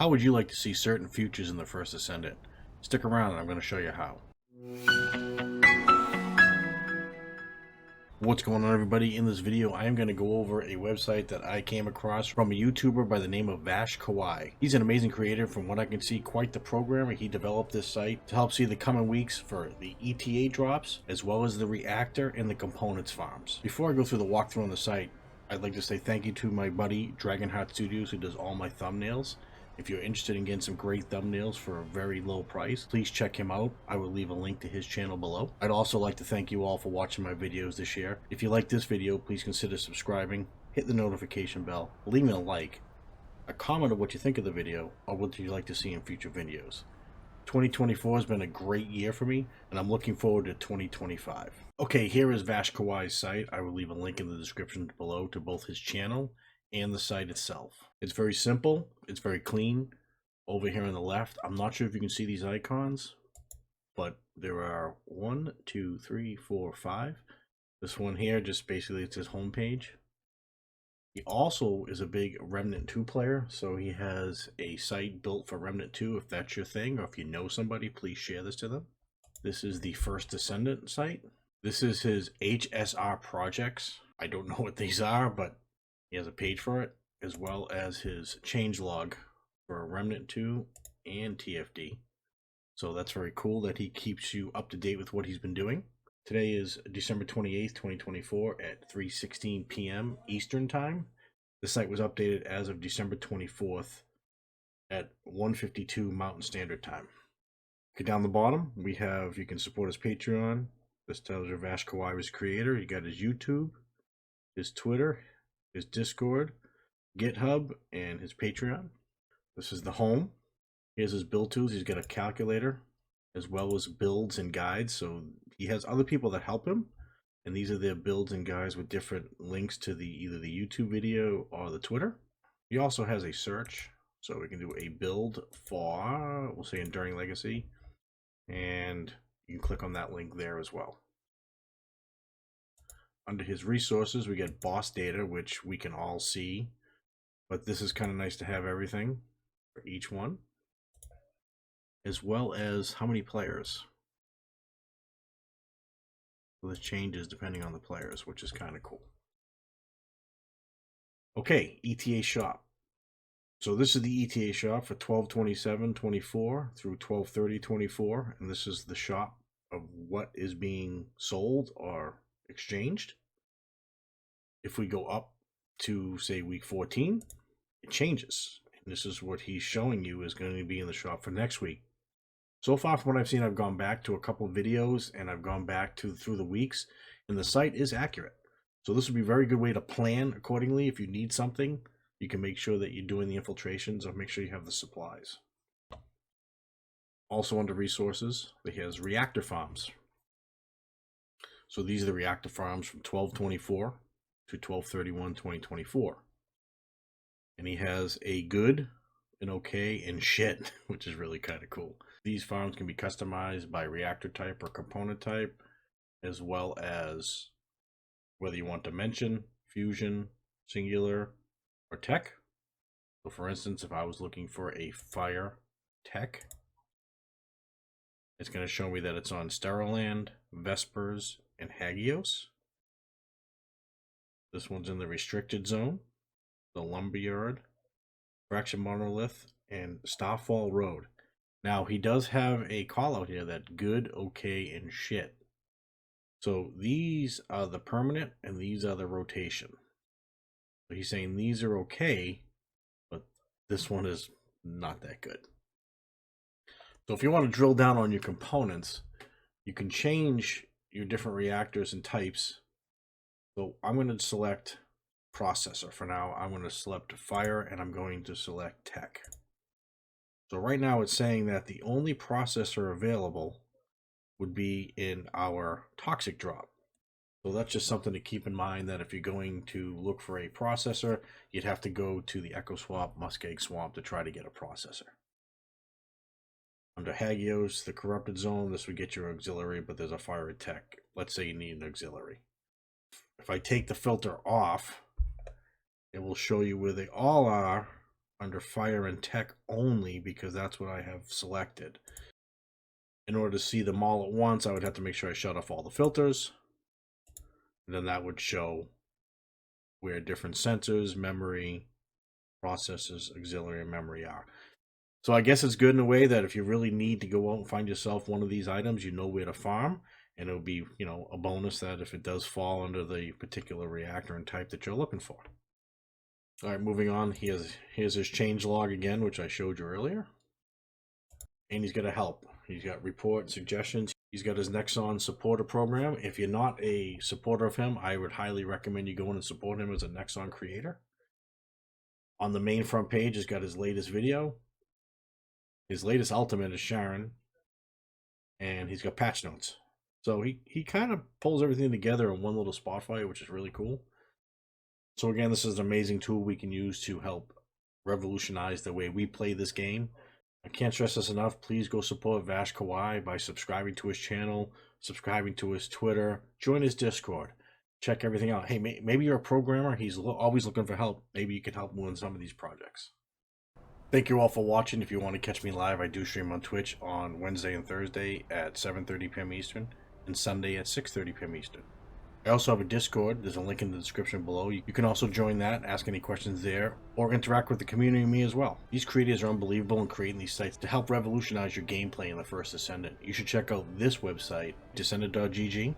How would you like to see certain futures in the First Descendant? Stick around and I'm going to show you how. What's going on, everybody? In this video I am going to go over a website that I came across from a YouTuber by the name of Vash Kawai. He's an amazing creator, from what I can see, quite the programmer. He developed this site to help see the coming weeks for the ETA drops as well as the reactor and the components farms. Before I go through the walkthrough on the site, I'd like to say thank you to my buddy Dragonheart Studios, who does all my thumbnails. If you're interested in getting some great thumbnails for a very low price, please check him out. I will leave a link to his channel below. I'd also like to thank you all for watching my videos this year. If you like this video, please consider subscribing, hit the notification bell, leave me a like, a comment of what you think of the video, or what you'd like to see in future videos. 2024 has been a great year for me, and I'm looking forward to 2025. Okay, here is Vash Kawai's site. I will leave a link in the description below to both his channel and the site itself. It's very simple, it's very clean. Over here on the left, I'm not sure if you can see these icons, but there are 1, 2, 3, 4, 5. This one here, just basically it's his homepage. He also is a big Remnant 2 player, so he has a site built for Remnant 2. If that's your thing, or if you know somebody, please share this to them. This is the First Descendant site. This is his HSR projects. I don't know what these are, but he has a page for it, as well as his changelog for Remnant 2 and TFD. So that's very cool that he keeps you up to date with what he's been doing. Today is December 28th, 2024 at 3:16 p.m. Eastern Time. The site was updated as of December 24th at 1:52 Mountain Standard Time. Okay, down the bottom, we have, you can support his Patreon. This tells you Vash Kawai was creator. You got his YouTube, his Twitter, his Discord, GitHub, and his Patreon. This is the home. Here's his build tools. He's got a calculator as well as builds and guides. So he has other people that help him, and these are their builds and guides with different links to either the YouTube video or the Twitter. He also has a search, so we can do a build for, we'll say, Enduring Legacy, and you can click on that link there as well. Under his resources, we get boss data, which we can all see, but this is kind of nice to have everything for each one, as well as how many players. So this changes depending on the players, which is kind of cool. Okay, ETA shop. So this is the ETA shop for 12/27/24 through 12/30/24, and this is the shop of what is being sold or exchanged. If we go up to, say, week 14, it changes. And this is what he's showing you is going to be in the shop for next week. So far, from what I've seen, I've gone back to a couple of videos and I've gone back through the weeks, and the site is accurate. So this would be a very good way to plan accordingly. If you need something, you can make sure that you're doing the infiltrations, or make sure you have the supplies. Also under resources, he has reactor farms. So these are the reactor farms from 12/24 to 12/31/2024. And he has a good, an okay, and shit, which is really kind of cool. These farms can be customized by reactor type or component type, as well as whether you want dimension, fusion, singular, or tech. So for instance, if I was looking for a fire tech, it's going to show me that it's on Steroland, Vespers, and Hagios. This one's in the restricted zone, the Lumberyard, Fraction Monolith, and Starfall Road. Now, he does have a call out here that good, okay, and shit. So these are the permanent and these are the rotation. So he's saying these are okay, but this one is not that good. So if you want to drill down on your components, you can change your different reactors and types. So I'm going to select processor for now. I'm going to select fire, and I'm going to select tech. So right now it's saying that the only processor available would be in our toxic drop. So that's just something to keep in mind, that if you're going to look for a processor, you'd have to go to the Echo Swamp, Muskeg Swamp to try to get a processor. Under Hagios, the corrupted zone, this would get your auxiliary, but there's a fire tech. Let's say you need an auxiliary. If I take the filter off, it will show you where they all are under Fire and Tech only because that's what I have selected. In order to see them all at once, I would have to make sure I shut off all the filters. And then that would show where different sensors, memory, processors, auxiliary memory are. So I guess it's good in a way that if you really need to go out and find yourself one of these items, you know where to farm. And it'll be, you know, a bonus that if it does fall under the particular reactor and type that you're looking for. All right, moving on. Here's his change log again, which I showed you earlier. And he's got a help. He's got report suggestions. He's got his Nexon supporter program. If you're not a supporter of him, I would highly recommend you go in and support him as a Nexon creator. On the main front page, he's got his latest video. His latest ultimate is Sharon. And he's got patch notes. So he kind of pulls everything together in one little spot for you, which is really cool. So again, this is an amazing tool we can use to help revolutionize the way we play this game. I can't stress this enough. Please go support Vash Kawai by subscribing to his channel, subscribing to his Twitter, join his Discord, check everything out. Hey, maybe you're a programmer. He's always looking for help. Maybe you can help him in some of these projects. Thank you all for watching. If you want to catch me live, I do stream on Twitch on Wednesday and Thursday at 7:30 p.m. Eastern and Sunday at 6:30 p.m. Eastern. I also have a Discord. There's a link in the description below. You can also join that, ask any questions there, or interact with the community and me as well. These creators are unbelievable in creating these sites to help revolutionize your gameplay in the First Descendant. You should check out this website, descendant.gg.